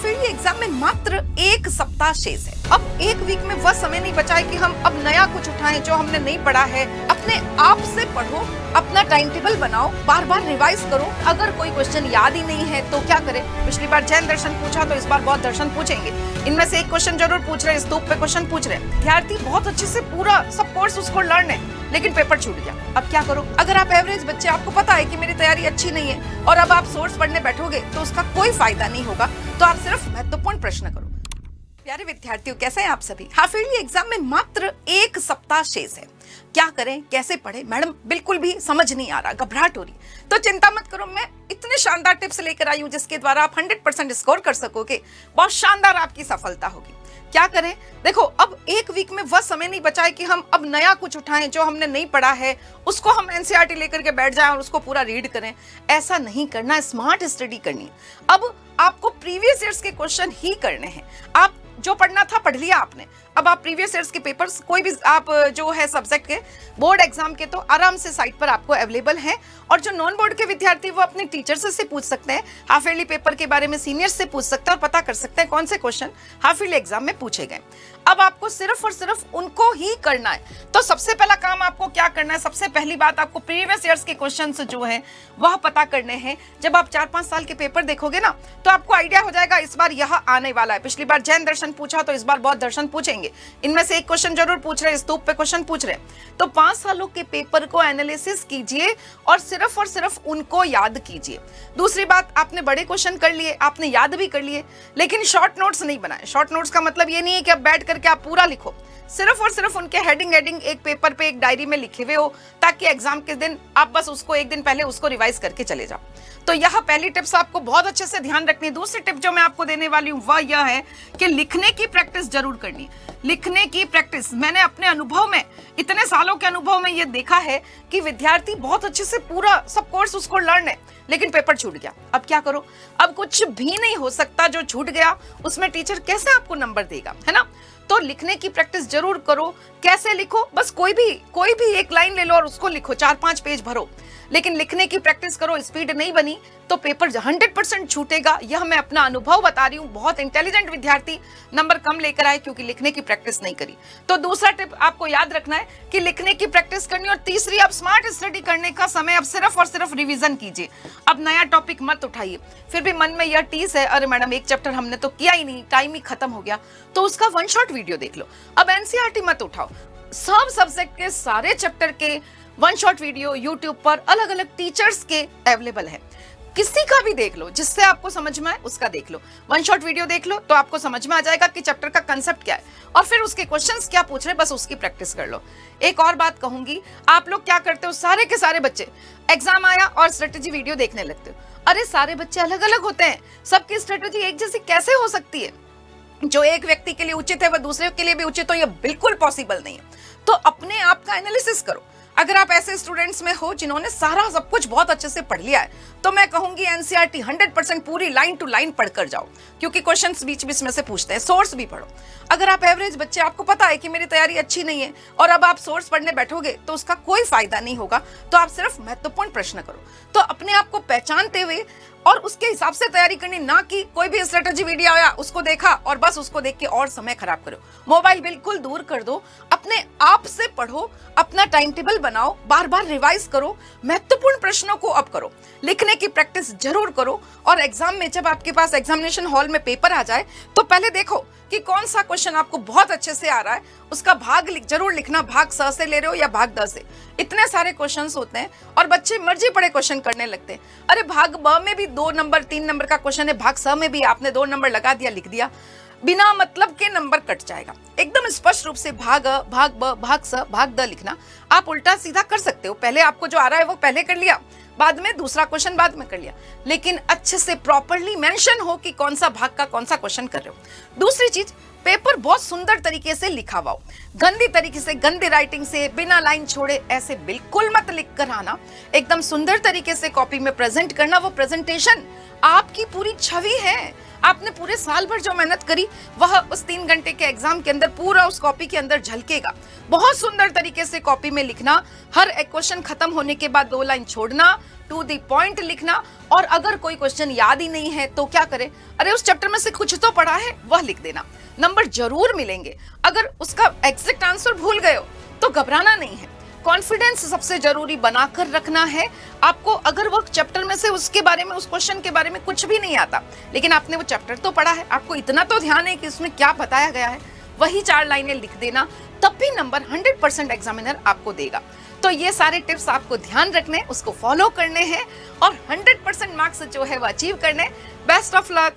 Half yearly exam में मात्र एक सप्ताह शेष है। अब एक वीक में वह समय नहीं बचा है कि हम अब नया कुछ उठाएं जो हमने नहीं पढ़ा है। अपने आप से पढ़ो, अपना टाइम टेबल बनाओ, बार बार रिवाइज करो। अगर कोई क्वेश्चन याद ही नहीं है तो क्या करें? पिछली बार जैन दर्शन पूछा तो इस बार बौद्ध दर्शन पूछेंगे। इनमें से एक क्वेश्चन जरूर पूछ रहे हैं, स्तूप पे क्वेश्चन पूछ रहे हैं। विद्यार्थी बहुत अच्छे से पूरा सब कोर्स उसको लर्न है, लेकिन पेपर छूट गया। अब क्या करो? अगर आप एवरेज बच्चे, आपको पता है कि मेरी तैयारी अच्छी नहीं है और अब आप सोर्स पढ़ने बैठोगे तो उसका कोई फायदा नहीं होगा। तो आप सिर्फ महत्वपूर्ण प्रश्न करो। प्यारे विद्यार्थियों, कैसे हैं आप सभी? हाफ ईयरली एग्जाम में मात्र एक सप्ताह शेष है। क्या करें, कैसे पढ़े? मैडम बिल्कुल भी समझ नहीं आ रहा, घबराहट हो रही। तो चिंता मत करो, मैं इतने शानदार टिप्स लेकर आई हूं जिसके द्वारा आप 100% स्कोर कर सकोगे। बहुत शानदार आपकी सफलता होगी। क्या करें? देखो, अब एक वीक में वह समय नहीं बचा है कि हम अब नया कुछ उठाएं जो हमने नहीं पढ़ा है, उसको हम एनसीईआरटी लेकर के बैठ जाएं और उसको पूरा रीड करें। ऐसा नहीं करना, स्मार्ट स्टडी करनी है। अब आपको प्रीवियस ईयर्स के क्वेश्चन ही करने हैं। आप जो पढ़ना था पढ़ लिया आपने, अब आप प्रीवियस ईयर्स के पेपर्स कोई भी आप जो है सब्जेक्ट के बोर्ड एग्जाम के तो आराम से साइट पर आपको अवेलेबल हैं। और जो नॉन बोर्ड के विद्यार्थी वो अपने टीचर्स से पूछ सकते हैं, हाफ ईयरली पेपर के बारे में सीनियर्स से पूछ सकते हैं और पता कर सकते हैं कौन से क्वेश्चन हाफ ईयरली एग्जाम में पूछे गए। अब आपको सिर्फ और सिर्फ उनको ही करना है। तो सबसे पहला काम आपको क्या करना है? सबसे पहली बात, आपको प्रीवियस ईयर्स के क्वेश्चन जो है वह पता करने हैं। जब आप 4-5 साल के पेपर देखोगे ना तो आपको आइडिया हो जाएगा इस बार यह आने वाला है। पिछली बार जैन दर्शन पूछा तो इस बार बौद्ध दर्शन पूछेंगे। इनमें से एक क्वेश्चन जरूर पूछ रहे हैं, स्तूप पे क्वेश्चन पूछ रहे हैं। तो 5 सालों के पेपर को एनालिसिस कीजिए और सिर्फ उनको याद कीजिए। दूसरी बात, आपने बड़े क्वेश्चन कर लिए, आपने याद भी कर लिए, लेकिन शॉर्ट नोट्स नहीं बनाए। शॉर्ट नोट्स का मतलब ये नहीं है कि आप बैठ करके आप पूरा लिखो। सिर्फ और सिर्फ उनके हेडिंग एक पेपर पे, एक डायरी में लिखे हुए हो, ताकि एग्जाम के दिन आप बस उसको एक दिन पहले उसको रिवाइज करके चले जाओ। तो यह पहली टिप्स आपको बहुत अच्छे से ध्यान रखनी है। दूसरी टिप जो मैं आपको देने वाली हूँ वह यह है कि लिखने की प्रैक्टिस जरूर करनी है। लिखने की प्रैक्टिस, मैंने अपने अनुभव में, इतने सालों के अनुभव में ये देखा है कि विद्यार्थी बहुत अच्छे से पूरा सब कोर्स उसको लर्न है, लेकिन पेपर छूट गया। अब क्या करो? अब कुछ भी नहीं हो सकता, जो छूट गया उसमें टीचर कैसे आपको नंबर देगा, है ना? तो लिखने की प्रैक्टिस जरूर करो। कैसे लिखो? बस कोई भी एक लाइन ले लो और उसको लिखो, 4-5 पेज भरो, लेकिन लिखने की प्रैक्टिस करो। स्पीड नहीं बनी तो पेपर 100% छूटेगा। यह मैं अपना अनुभव बता रही हूँ। बहुत इंटेलिजेंट विद्यार्थी नंबर कम लेकर आए क्योंकि लिखने की प्रैक्टिस नहीं करी। तो दूसरा टिप आपको याद रखना है कि लिखने की प्रैक्टिस करनी। और तीसरी, अब स्मार्ट स्टडी करने का समय, अब सिर्फ और सिर्फ रिवीजन कीजिए। अब नया टॉपिक मत उठाइए। फिर भी मन में यह टीस है, अरे मैडम एक चैप्टर हमने तो किया ही नहीं, टाइम ही खत्म हो गया, तो उसका 1 शॉट वीडियो देख लो। अब एनसीईआरटी मत उठाओ, सब सब्जेक्ट के सारे चैप्टर के 1 शॉट वीडियो यूट्यूब पर अलग अलग टीचर्स के अवेलेबल है। किसी का भी देख लो, जिससे आपको समझ में आए उसका देख लो। 1 शॉट वीडियो देख लो तो आपको समझ में आ जाएगा कि चैप्टर का कंसेप्ट क्या है और फिर उसके क्वेश्चंस क्या पूछ रहे, बस उसकी प्रैक्टिस कर लो। एक और बात कहूंगी, आप लोग क्या करते हो, सारे के सारे बच्चे एग्जाम आया और स्ट्रेटेजी वीडियो देखने लगते हो। अरे सारे बच्चे अलग अलग होते हैं, सबकी स्ट्रेटेजी एक जैसी कैसे हो सकती है? जो एक व्यक्ति के लिए उचित है वह दूसरे के लिए भी उचित हो, यह बिल्कुल पॉसिबल नहीं है। तो अपने आप का एनालिसिस करो। अगर आप ऐसे स्टूडेंट्स में हो जिन्होंने सारा सब कुछ बहुत अच्छे से पढ़ लिया है तो मैं कहूंगी एनसीईआरटी 100% पूरी लाइन टू लाइन पढ़कर जाओ, क्योंकि क्वेश्चंस बीच बीच में से पूछते हैं। सोर्स भी पढ़ो। अगर आप एवरेज बच्चे, आपको पता है कि मेरी तैयारी अच्छी नहीं है और अब आप सोर्स पढ़ने बैठोगे तो उसका कोई फायदा नहीं होगा। तो आप सिर्फ महत्वपूर्ण प्रश्न करो। तो अपने आप को पहचानते हुए और उसके हिसाब से तैयारी करनी, ना कि कोई भी स्ट्रेटेजी वीडियो आया उसको देखा और बस उसको देख के और समय खराब करो। मोबाइल बिल्कुल दूर कर दो, अपने आप से पढ़ो, अपना टाइम टेबल बनाओ, बार बार रिवाइज करो, महत्वपूर्ण प्रश्नों को अब करो, लिखने की प्रैक्टिस जरूर करो। और एग्जाम में जब आपके पास एग्जामिनेशन हॉल में पेपर आ जाए तो पहले देखो कि कौन सा क्वेश्चन आपको बहुत अच्छे से आ रहा है, उसका भाग जरूर लिखना। भाग स से ले रहे हो या भाग द से, इतने सारे क्वेश्चंस होते हैं और बच्चे मर्जी पड़े क्वेश्चन करने लगते हैं। अरे भाग ब में भी 2 नंबर 3 नंबर का क्वेश्चन है, भाग स में भी आपने 2 नंबर लगा दिया, लिख दिया, बिना मतलब के नंबर कट जाएगा। एकदम स्पष्ट रूप से भाग अ, भाग ब, भाग स, भाग द लिखना। आप उल्टा सीधा कर सकते हो, पहले आपको जो आ रहा है वो पहले कर लिया, बाद में दूसरा क्वेश्चन बाद में कर लिया, लेकिन अच्छे से प्रॉपरली मेंशन हो कि कौन सा भाग का कौन सा क्वेश्चन कर रहे हो। दूसरी चीज, पेपर बहुत सुंदर तरीके से लिखा हुआ हो, गंदी तरीके से, गंदी राइटिंग से, बिना लाइन छोड़े ऐसे बिल्कुल मत लिख कर आना। एकदम सुंदर तरीके से कॉपी में प्रेजेंट करना। वो प्रेजेंटेशन आपकी पूरी छवि है, आपने पूरे साल भर जो मेहनत करी वह उस 3 घंटे के एग्जाम के अंदर पूरा उस कॉपी के अंदर झलकेगा। बहुत सुंदर तरीके से कॉपी में लिखना, हर एक क्वेश्चन खत्म होने के बाद 2 लाइन छोड़ना, टू द पॉइंट लिखना, और अगर कोई क्वेश्चन याद ही नहीं है तो क्या करें, अरे उस चैप्टर में से कुछ तो पढ़ा है वह लिख देना। नंबर जरूर मिलेंगे। अगर उसका एग्जैक्ट आंसर भूल गए हो तो घबराना नहीं है। कॉन्फिडेंस सबसे जरूरी बनाकर रखना है आपको। अगर वो चैप्टर में से उसके बारे में, उस क्वेश्चन के बारे में कुछ भी नहीं आता, लेकिन आपने वो चैप्टर तो पढ़ा है, आपको इतना तो ध्यान है कि उसमें क्या बताया गया है, वही 4 लाइनें लिख देना, तब भी नंबर 100% एग्जामिनर आपको देगा। तो ये सारे टिप्स आपको ध्यान रखने, उसको फॉलो करने हैं और 100% मार्क्स जो है वो अचीव करने। Best of luck.